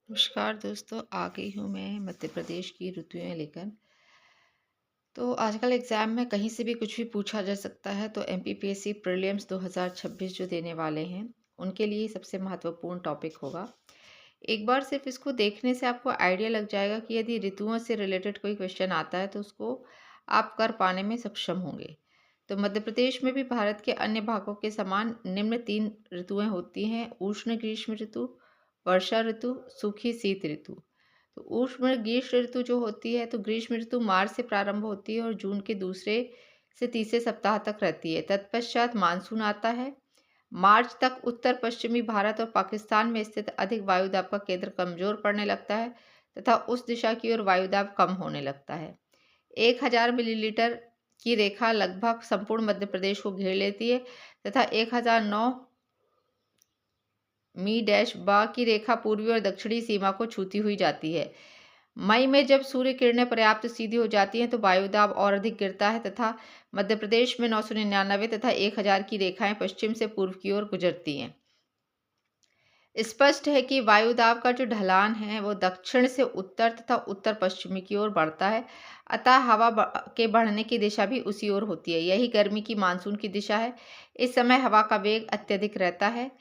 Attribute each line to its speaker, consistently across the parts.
Speaker 1: नमस्कार दोस्तों, आ गई हूँ मैं मध्य प्रदेश की ऋतुएं लेकर। तो आजकल एग्ज़ाम में कहीं से भी कुछ भी पूछा जा सकता है, तो एमपीपीएससी प्रीलिम्स 2026 जो देने वाले हैं, उनके लिए सबसे महत्वपूर्ण टॉपिक होगा। एक बार सिर्फ इसको देखने से आपको आइडिया लग जाएगा कि यदि ऋतुओं से रिलेटेड कोई क्वेश्चन आता है, तो उसको आप कर पाने में सक्षम होंगे। तो मध्य प्रदेश में भी भारत के अन्य भागों के समान निम्न 3 ऋतुएँ होती हैं: उष्ण ग्रीष्म ऋतु, वर्षा ऋतु, सूखी शीत ऋतु। तो उष्ण ग्रीष्म ऋतु जो होती है, तो ग्रीष्म ऋतु मार्च से प्रारंभ होती है और जून के दूसरे से तीसरे सप्ताह तक रहती है। तत्पश्चात मानसून आता है। मार्च तक उत्तर पश्चिमी भारत और पाकिस्तान में स्थित अधिक वायुदाब का केंद्र कमजोर पड़ने लगता है तथा उस दिशा की ओर वायुदाब कम होने लगता है। 1000 मिलीमीटर की रेखा लगभग संपूर्ण मध्य प्रदेश को घेर लेती है तथा 1009 मी डैश बा की रेखा पूर्वी और दक्षिणी सीमा को छूती हुई जाती है। मई में जब सूर्य किरणें पर्याप्त सीधी हो जाती हैं, तो वायुदाब और अधिक गिरता है तथा मध्य प्रदेश में 999 तथा 1000 की रेखाएं पश्चिम से पूर्व की ओर गुजरती हैं। स्पष्ट है कि वायुदाब का जो ढलान है वो दक्षिण से उत्तर तथा उत्तर पश्चिमी की ओर बढ़ता है, अतः हवा के बढ़ने की दिशा भी उसी ओर होती है। यही गर्मी की मानसून की दिशा है। इस समय हवा का वेग अत्यधिक रहता है।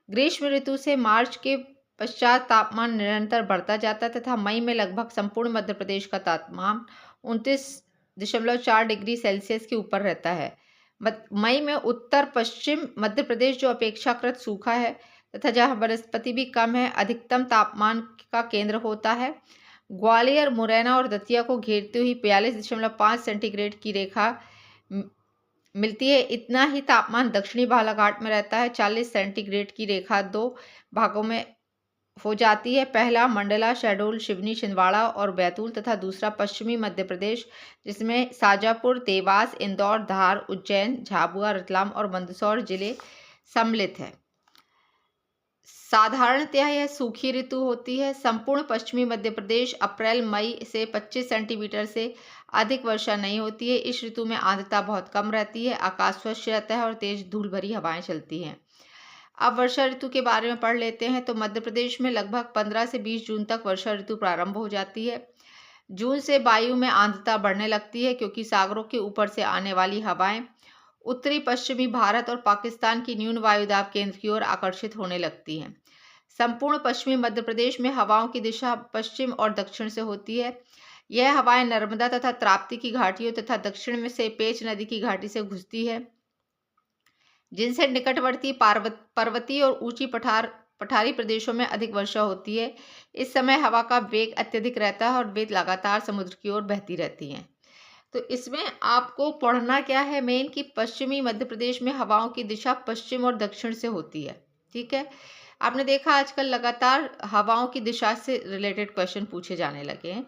Speaker 1: ग्रीष्म ऋतु से मार्च के पश्चात तापमान निरंतर बढ़ता जाता है तथा मई में लगभग संपूर्ण मध्य प्रदेश का तापमान 29.4 डिग्री सेल्सियस के ऊपर रहता है। मई में उत्तर पश्चिम मध्य प्रदेश जो अपेक्षाकृत सूखा है तथा जहाँ वनस्पति भी कम है, अधिकतम तापमान का केंद्र होता है। ग्वालियर, मुरैना और दतिया को घेरती हुई 42.5 सेंटीग्रेड की रेखा मिलती है। इतना ही तापमान दक्षिणी बालाघाट में रहता है। 40 सेंटीग्रेड की रेखा 2 भागों में हो जाती है। पहला मंडला, शहडोल, सिवनी, छिंदवाड़ा और बैतूल तथा दूसरा पश्चिमी मध्य प्रदेश, जिसमें शाजापुर, देवास, इंदौर, धार, उज्जैन, झाबुआ, रतलाम और मंदसौर जिले सम्मिलित है। साधारणतः यह सूखी ऋतु होती है। संपूर्ण पश्चिमी मध्य प्रदेश अप्रैल मई से 25 सेंटीमीटर से अधिक वर्षा नहीं होती है। इस ऋतु में आर्द्रता बहुत कम रहती है, आकाश स्वच्छ रहता है और तेज धूल भरी हवाएं चलती हैं। अब वर्षा ऋतु के बारे में पढ़ लेते हैं। तो मध्य प्रदेश में लगभग 15 से 20 जून तक वर्षा ऋतु प्रारंभ हो जाती है। जून से वायु में आर्द्रता बढ़ने लगती है, क्योंकि सागरों के ऊपर से आने वाली हवाएं उत्तरी पश्चिमी भारत और पाकिस्तान की न्यून वायुदाब केंद्र की ओर आकर्षित होने लगती हैं। संपूर्ण पश्चिमी मध्य प्रदेश में हवाओं की दिशा पश्चिम और दक्षिण से होती है। यह हवाएं नर्मदा तथा ताप्ती की घाटियों तथा दक्षिण में से पेंच नदी की घाटी से घुसती है, जिनसे निकटवर्ती पर्वतीय और ऊंची पठारी प्रदेशों में अधिक वर्षा होती है। इस समय हवा का वेग अत्यधिक रहता है और वे लगातार समुद्र की ओर बहती रहती हैं। तो इसमें आपको पढ़ना क्या है मेन, कि पश्चिमी मध्य प्रदेश में हवाओं की दिशा पश्चिम और दक्षिण से होती है। ठीक है, आपने देखा आजकल लगातार हवाओं की दिशा से रिलेटेड क्वेश्चन पूछे जाने लगे हैं।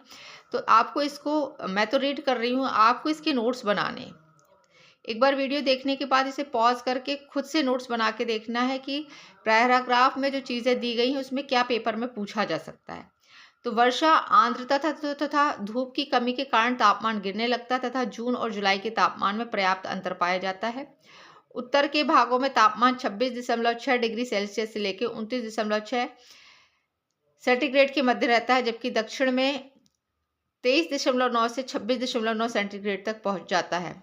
Speaker 1: तो आपको इसको, मैं तो रीड कर रही हूँ, आपको इसके नोट्स बनाने हैं। एक बार वीडियो देखने के बाद इसे पॉज करके खुद से नोट्स बना के देखना है कि पैराग्राफ में जो चीज़ें दी गई हैं उसमें क्या पेपर में पूछा जा सकता है। तो वर्षा, आर्द्रता तथा धूप की कमी के कारण तापमान गिरने लगता है तथा जून और जुलाई के तापमान में पर्याप्त अंतर पाया जाता है। उत्तर के भागों में तापमान 26.6 डिग्री सेल्सियस से लेकर 29.6 सेंटीग्रेड के मध्य रहता है, जबकि दक्षिण में 23.9 से 26.9 सेंटीग्रेड तक पहुंच जाता है।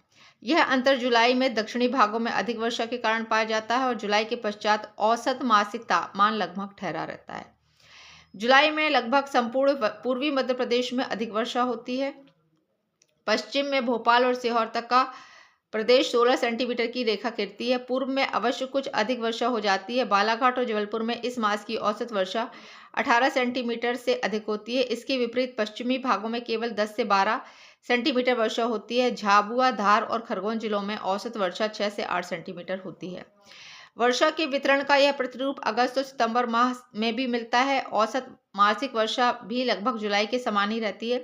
Speaker 1: यह अंतर जुलाई में दक्षिणी भागों में अधिक वर्षा के कारण पाया जाता है और जुलाई के पश्चात औसत मासिक तापमान लगभग ठहरा रहता है। जुलाई में लगभग संपूर्ण पूर्वी मध्य प्रदेश में अधिक वर्षा होती है। पश्चिम में भोपाल और सीहोर तक का प्रदेश 16 सेंटीमीटर की रेखा गिरती है। पूर्व में अवश्य कुछ अधिक वर्षा हो जाती है। बालाघाट और जबलपुर में इस मास की औसत वर्षा 18 सेंटीमीटर से अधिक होती है। इसके विपरीत पश्चिमी भागों में केवल 10 से 12 सेंटीमीटर वर्षा होती है। झाबुआ, धार और खरगोन जिलों में औसत वर्षा 6 से 8 सेंटीमीटर होती है। वर्षा के वितरण का यह प्रतिरूप अगस्त और सितंबर माह में भी मिलता है। औसत मासिक वर्षा भी लगभग जुलाई के समान ही रहती है।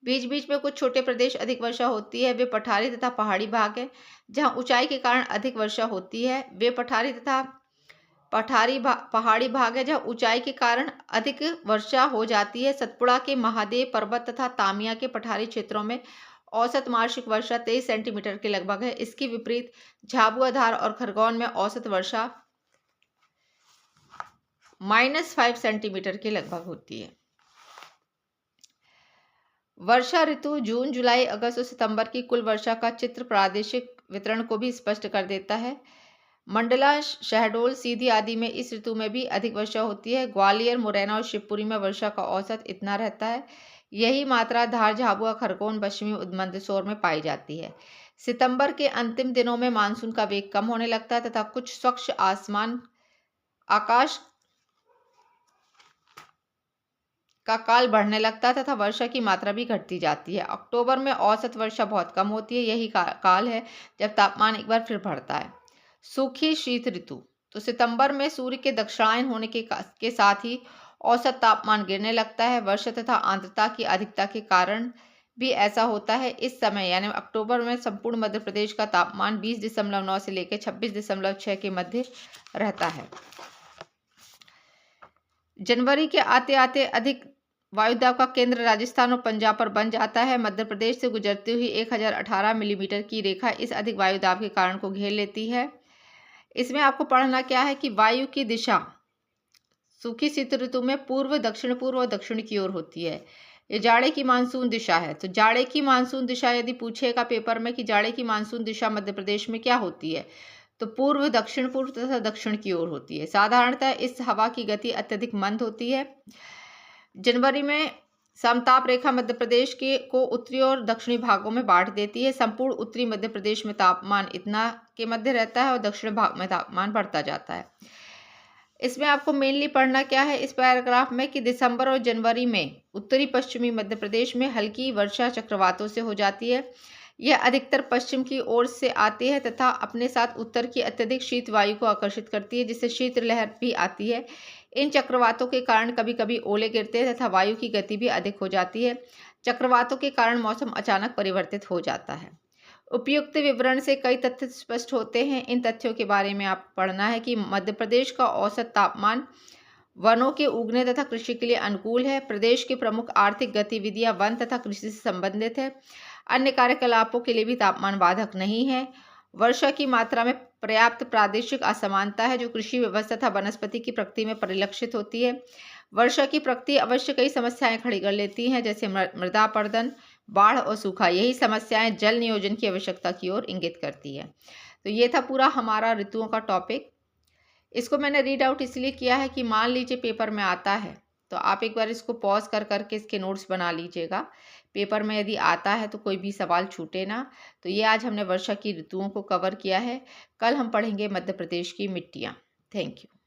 Speaker 1: बीच बीच में कुछ छोटे प्रदेश अधिक वर्षा होती है। वे पठारी तथा पहाड़ी भाग हैं, जहां ऊंचाई के कारण अधिक वर्षा होती है। वे पठारी तथा पहाड़ी भाग है, जहां ऊंचाई के कारण अधिक वर्षा हो जाती है। सतपुड़ा के महादेव पर्वत तथा तामिया के पठारी क्षेत्रों में औसत वार्षिक वर्षा 23 सेंटीमीटर के लगभग है। इसके विपरीत झाबुआ, धार और खरगोन में औसत वर्षा -5 सेंटीमीटर के लगभग होती है। वर्षा ऋतु जून, जुलाई, अगस्त और सितंबर की कुल वर्षा का चित्र प्रादेशिक वितरण को भी स्पष्ट कर देता है। मंडला, शहडोल, सीधी आदि में इस ऋतु में भी अधिक वर्षा होती है। ग्वालियर, मुरैना और शिवपुरी में वर्षा का औसत इतना रहता है। यही मात्रा धार, झाबुआ, खरगोन, पश्चिमी मंदसौर में पाई जाती है। सितंबर के अंतिम दिनों में मानसून का वेग कम होने लगता है तथा कुछ स्वच्छ आकाश का काल बढ़ने लगता है तथा वर्षा की मात्रा भी घटती जाती है। अक्टूबर में औसत वर्षा बहुत कम होती है। यही काल है जब तापमान एक बार फिर बढ़ता है। सूखी शीत ऋतु, तो सितंबर में सूर्य के दक्षिणायन होने के साथ ही औसत तापमान गिरने लगता है। वर्षा तथा आर्द्रता की अधिकता के कारण भी ऐसा होता है। इस समय यानी अक्टूबर में संपूर्ण मध्य प्रदेश का तापमान 20.9 से लेकर 26.6 के मध्य रहता है। जनवरी के आते आते अधिक वायुदाब का केंद्र राजस्थान और पंजाब पर बन जाता है। मध्य प्रदेश से गुजरती हुई 1018 मिलीमीटर की रेखा इस अधिक वायुदाब के कारण को घेर लेती है। इसमें आपको पढ़ना क्या है कि वायु की दिशा सूखी शीत ऋतु में पूर्व, दक्षिण पूर्व और दक्षिण की ओर होती है। ये जाड़े की मानसून दिशा है। तो जाड़े की मानसून दिशा यदि पूछेगा पेपर में कि जाड़े की मानसून दिशा मध्य प्रदेश में क्या होती है, तो पूर्व, दक्षिण पूर्व तथा दक्षिण की ओर होती है। साधारणतः इस हवा की गति अत्यधिक मंद होती है। जनवरी में समताप रेखा मध्य प्रदेश को उत्तरी और दक्षिणी भागों में बांट देती है। संपूर्ण उत्तरी मध्य प्रदेश में तापमान इतना के मध्य रहता है और दक्षिण भाग में तापमान बढ़ता जाता है। इसमें आपको मेनली पढ़ना क्या है इस पैराग्राफ में कि दिसंबर और जनवरी में उत्तरी पश्चिमी मध्य प्रदेश में हल्की वर्षा चक्रवातों से हो जाती है। यह अधिकतर पश्चिम की ओर से आती है तथा अपने साथ उत्तर की अत्यधिक शीत वायु को आकर्षित करती है, जिससे शीतलहर भी आती है। इन चक्रवातों के कारण कभी कभी ओले गिरते हैं तथा वायु की गति भी अधिक हो जाती है। चक्रवातों के कारण मौसम अचानक परिवर्तित हो जाता है। उपयुक्त विवरण से कई तथ्य स्पष्ट होते हैं। इन तथ्यों के बारे में आप पढ़ना है कि मध्य प्रदेश का औसत तापमान वनों के उगने तथा कृषि के लिए अनुकूल है। प्रदेश की प्रमुख आर्थिक गतिविधियां वन तथा कृषि से संबंधित है। अन्य कार्यकलापों के लिए भी तापमान बाधक नहीं है। वर्षा की मात्रा में पर्याप्त प्रादेशिक असमानता है जो कृषि व्यवस्था तथा वनस्पति की प्रकृति में परिलक्षित होती है। वर्षा की प्रकृति अवश्य कई समस्याएं खड़ी कर लेती हैं, जैसे मृदा अपरदन, बाढ़ और सूखा। यही समस्याएं जल नियोजन की आवश्यकता की ओर इंगित करती है। तो ये था पूरा हमारा ऋतुओं का टॉपिक। इसको मैंने रीड आउट इसलिए किया है कि मान लीजिए पेपर में आता है तो आप एक बार इसको पॉज कर करके इसके नोट्स बना लीजिएगा। पेपर में यदि आता है तो कोई भी सवाल छूटे ना। तो ये आज हमने वर्षा की ऋतुओं को कवर किया है। कल हम पढ़ेंगे मध्य प्रदेश की मिट्टियाँ। Thank you.